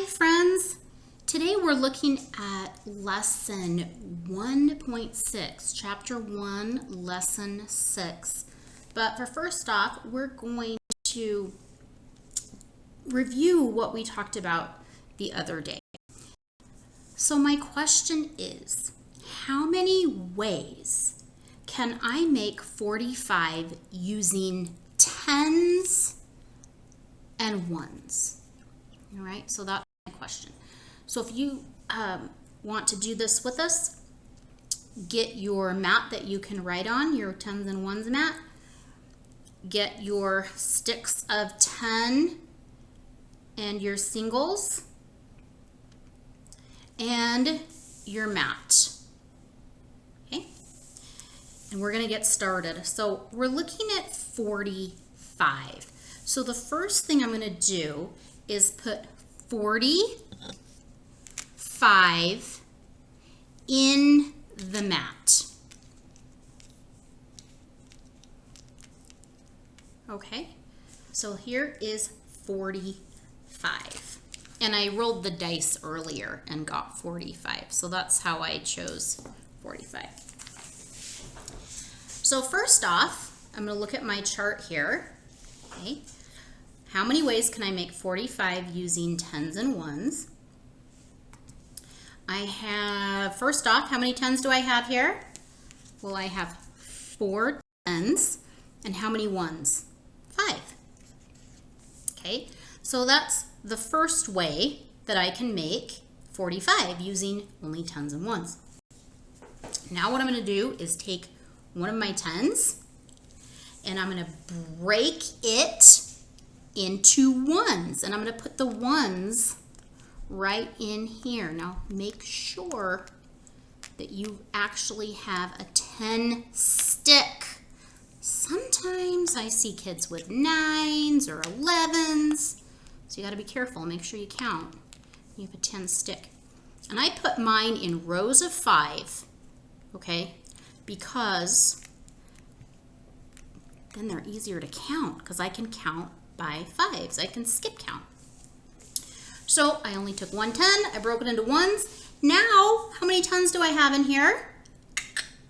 friends. Today we're looking at lesson 1.6, chapter 1, lesson 6. But for first off, we're going to review what we talked about the other day. So my question is, how many ways can I make 45 using tens and ones? All right, so that's my question. So if you want to do this with us, get your mat that you can write on, your tens and ones mat. Get your sticks of 10 and your singles and your mat. Okay, and we're going to get started. So we're looking at 45. So the first thing I'm going to do is put 45 in the mat. Okay, so here is 45. And I rolled the dice earlier and got 45. So that's how I chose 45. So first off, I'm going to look at my chart here. Okay. How many ways can I make 45 using tens and ones? I have, first off, how many tens do I have here? Well, I have 4 tens. And how many ones? 5. Okay, so that's the first way that I can make 45 using only tens and ones. Now what I'm going to do is take one of my tens and I'm going to break it into ones, and I'm going to put the ones right in here. Now make sure that you actually have a 10 stick. Sometimes I see kids with 9s or 11s, so you got to be careful. Make sure you count. You have a 10 stick. And I put mine in rows of 5, okay, because then they're easier to count because I can count by 5s. I can skip count. So I only took one 10, I broke it into ones. Now, how many tens do I have in here?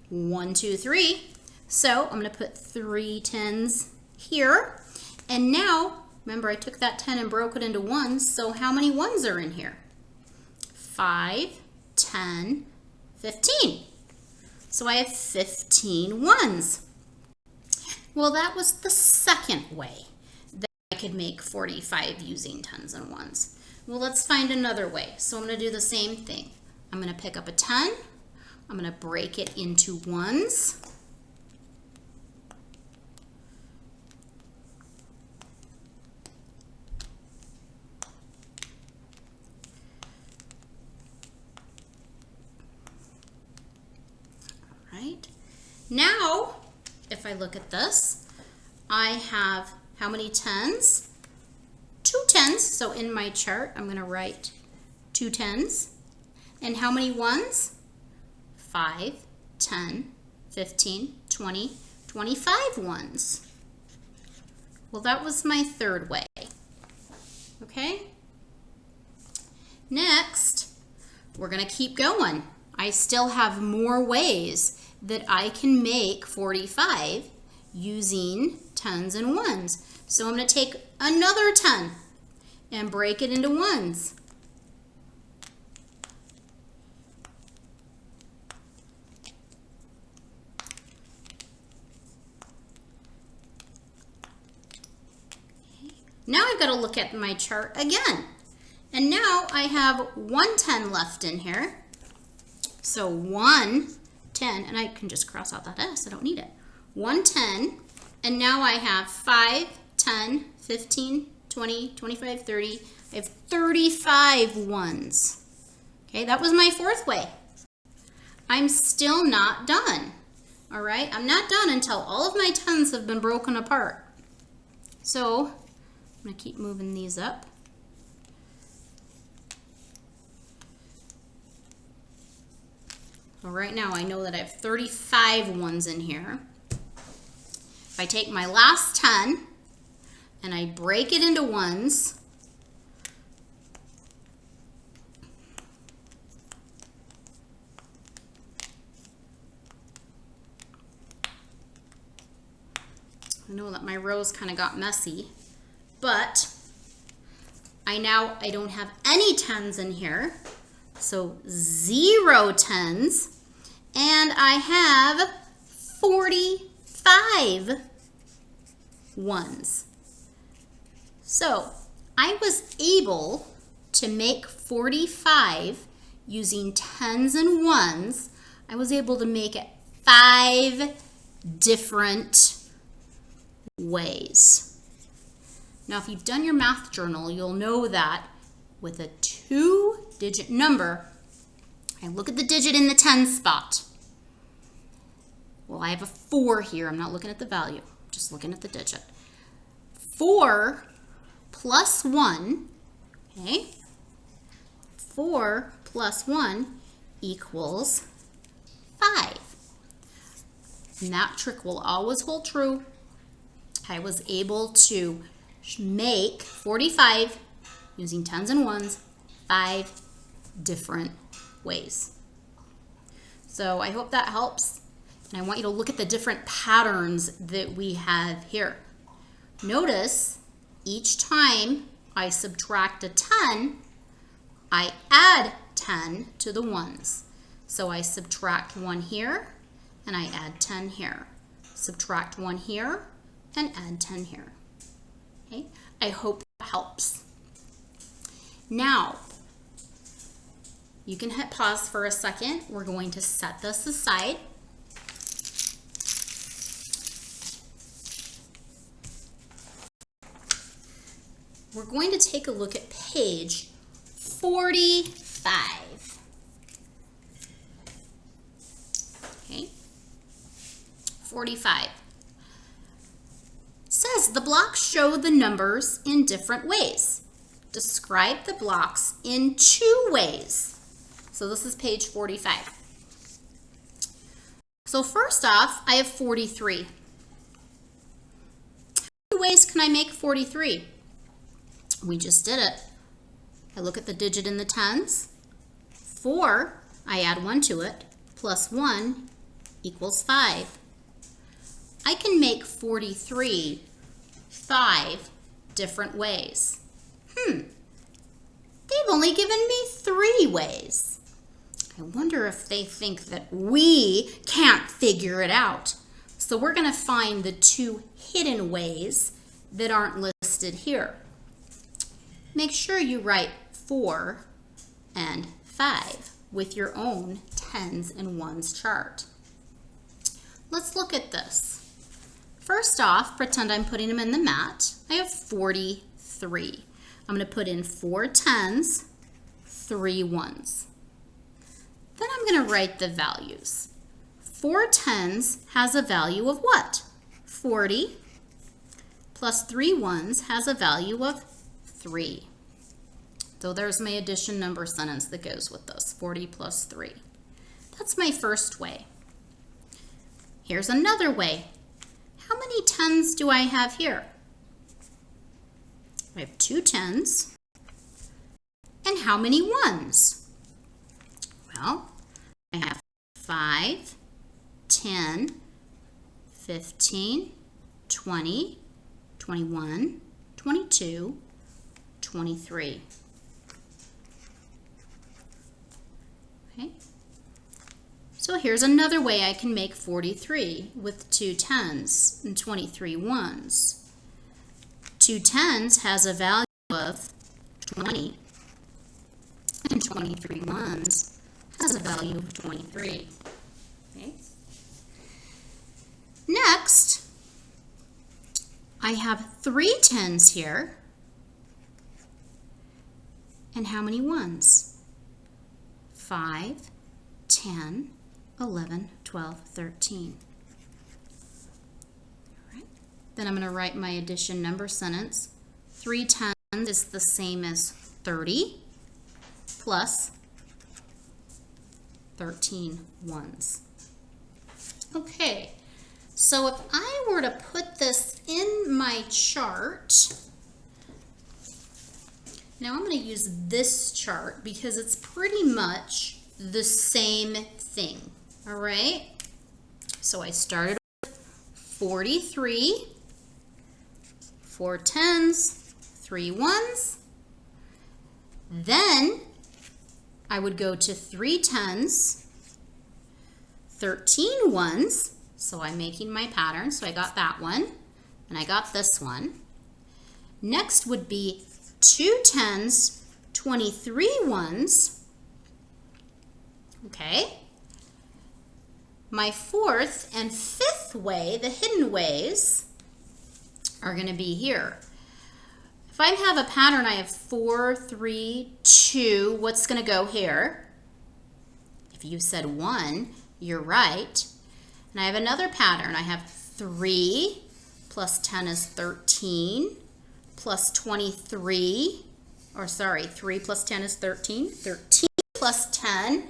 1, 2, 3. So I'm going to put 3 tens here. And now, remember I took that 10 and broke it into ones, so how many ones are in here? 5, 10, 15. So I have 15 ones. Well, that was the second way that I could make 45 using tens and ones. Well, let's find another way. So I'm going to do the same thing. I'm going to pick up a 10. I'm going to break it into ones. All right. Now, if I look at this, I have how many tens? 2 tens. So in my chart, I'm going to write 2 tens. And how many ones? 5, 10, 15, 20, 25 ones. Well, that was my third way. Okay? Next, we're going to keep going. I still have more ways that I can make 45 using tens and ones. So I'm going to take another 10 and break it into ones. Okay. Now I've got to look at my chart again. And now I have 1 10 left in here. So 1 10, and I can just cross out that S, I don't need it. 1 10, and now I have 5, 10, 15, 20, 25, 30. I have 35 ones. Okay, that was my fourth way. I'm still not done. All right, I'm not done until all of my tens have been broken apart. So I'm going to keep moving these up. So right now I know that I have 35 ones in here. If I take my last 10 and I break it into ones, know that my rows kind of got messy, but I don't have any 10s in here, so 0 10s, and I have 45 ones. So I was able to make 45 using 10s and 1s. I was able to make it 5 different ways. Now, if you've done your math journal, you'll know that with a 2-digit number, I look at the digit in the 10 spot. Well, I have a 4 here. I'm not looking at the value, I'm just looking at the digit. 4 plus 1, okay? 4 plus 1 equals 5. And that trick will always hold true. I was able to make 45 using 10s and 1s 5 different ways. So I hope that helps. And I want you to look at the different patterns that we have here. Notice each time I subtract a 10, I add 10 to the 1s. So I subtract 1 here, and I add 10 here. Subtract 1 here, and add 10 here. Okay? I hope that helps. Now, you can hit pause for a second. We're going to set this aside. We're going to take a look at page 45. Okay, 45. It says the blocks show the numbers in different ways. Describe the blocks in 2 ways. So this is page 45. So first off, I have 43. How many ways can I make 43? We just did it. I look at the digit in the 10s. 4, I add 1 to it, plus 1 equals 5. I can make 43 5 different ways. They've only given me 3 ways. I wonder if they think that we can't figure it out. So we're going to find the 2 hidden ways that aren't listed here. Make sure you write 4 and 5 with your own 10s and 1s chart. Let's look at this. First off, pretend I'm putting them in the mat. I have 43. I'm going to put in 4 10s, 3 1s. Then I'm going to write the values. 4 10s has a value of what? 40 plus 3 1s has a value of 3. So there's my addition number sentence that goes with this, 40 plus 3. That's my first way. Here's another way. How many 10s do I have here? I have 2 10s. And how many 1s? Well, I have 5, 10, 15, 20, 21, 22, 23. Okay. So here's another way I can make 43 with 2 10s and 23 1s. 2 10s has a value of 20, and 23 1s has a value of 23. Okay. Next, I have 3 10s here. And how many 1s? 5, 10, 11, 12, 13. All right. Then I'm going to write my addition number sentence. 3 10s is the same as 30 plus 13 1s. Okay, so if I were to put this in my chart, now I'm going to use this chart because it's pretty much the same thing, all right? So I started with 43, 4 10s, 3 1s. Then I would go to 3 10s, 13 1s. So I'm making my pattern. So I got that one, and I got this one. Next would be 2 10s, 23 1s. Okay. My fourth and fifth way, the hidden ways, are going to be here. If I have a pattern, I have 4, 3, 2. What's going to go here? If you said 1, you're right. And I have another pattern. I have 3 plus 10 is 13 plus 23. Or sorry, 3 plus 10 is 13. 13 plus 10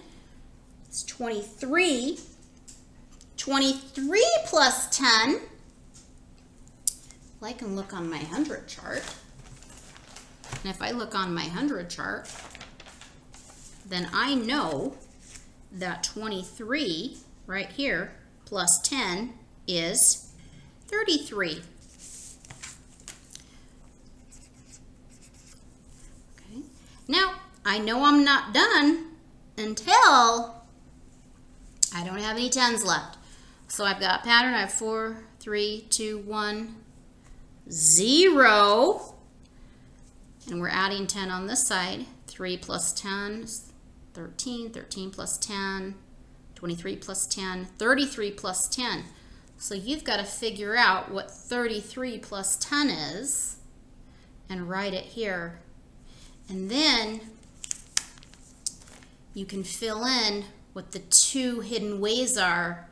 is 23. 23 plus 10. Well, I can look on my 100 chart. And if I look on my 100 chart, then I know that 23 right here plus 10 is 33. Okay. Now, I know I'm not done until I don't have any 10s left. So I've got pattern, I have 4, 3, 2, 1, 0. And we're adding 10 on this side. 3 plus 10 is 13, 13 plus 10, 23 plus 10, 33 plus 10. So you've got to figure out what 33 plus 10 is and write it here. And then you can fill in what the 2 hidden ways are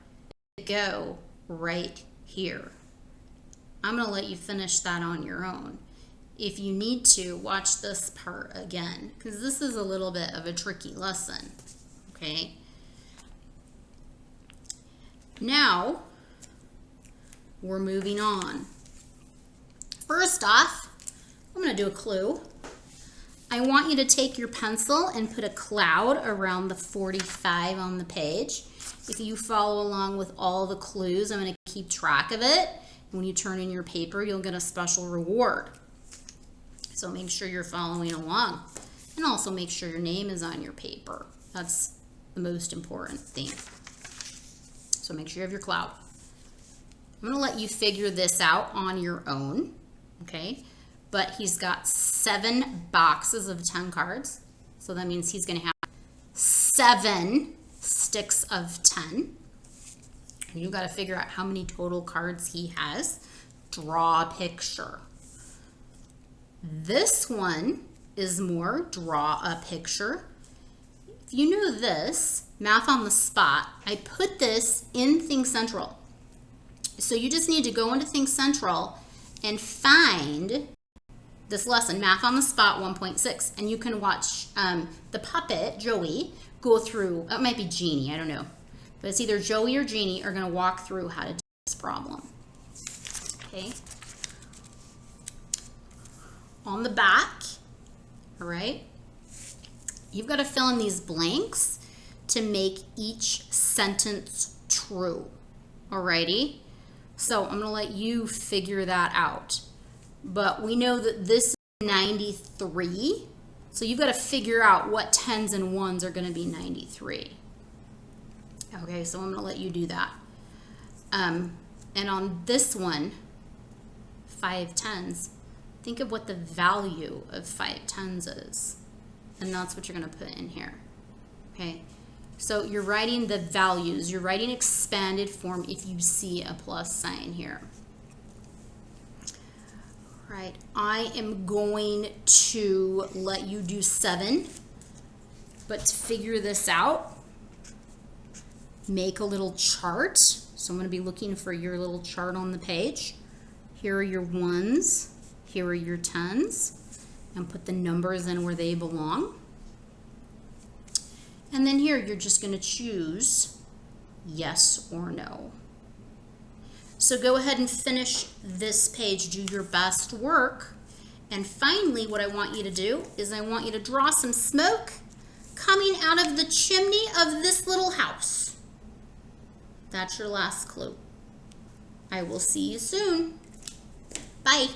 to go right here. I'm going to let you finish that on your own. If you need to, watch this part again, because this is a little bit of a tricky lesson, okay? Now, we're moving on. First off, I'm going to do a clue. I want you to take your pencil and put a cloud around the 45 on the page. If you follow along with all the clues, I'm going to keep track of it. When you turn in your paper, you'll get a special reward. So make sure you're following along. And also make sure your name is on your paper. That's the most important thing. So make sure you have your cloud. I'm going to let you figure this out on your own. Okay? But he's got 7 boxes of 10 cards. So that means he's going to have 7 sticks of 10. And you've got to figure out how many total cards he has. Draw a picture. This one is more draw a picture. If you know this, math on the spot, I put this in Think Central. So you just need to go into Think Central and find this lesson, Math on the Spot 1.6. And you can watch the puppet, Joey, go through, it might be Jeannie, I don't know. But it's either Joey or Jeannie are going to walk through how to do this problem. Okay. On the back, all right, you've got to fill in these blanks to make each sentence true. Alrighty? So I'm going to let you figure that out. But we know that this is 93. So you've got to figure out what 10s and 1s are going to be 93. Okay, so I'm going to let you do that. And on this one, 5 10s, think of what the value of 5 10s is. And that's what you're going to put in here. Okay, so you're writing the values. You're writing expanded form if you see a plus sign here. Right, I am going to let you do 7, but to figure this out, make a little chart. So I'm going to be looking for your little chart on the page. Here are your 1s, here are your 10s, and put the numbers in where they belong. And then here you're just going to choose yes or no. So go ahead and finish this page, do your best work. And finally, what I want you to do is I want you to draw some smoke coming out of the chimney of this little house. That's your last clue. I will see you soon. Bye.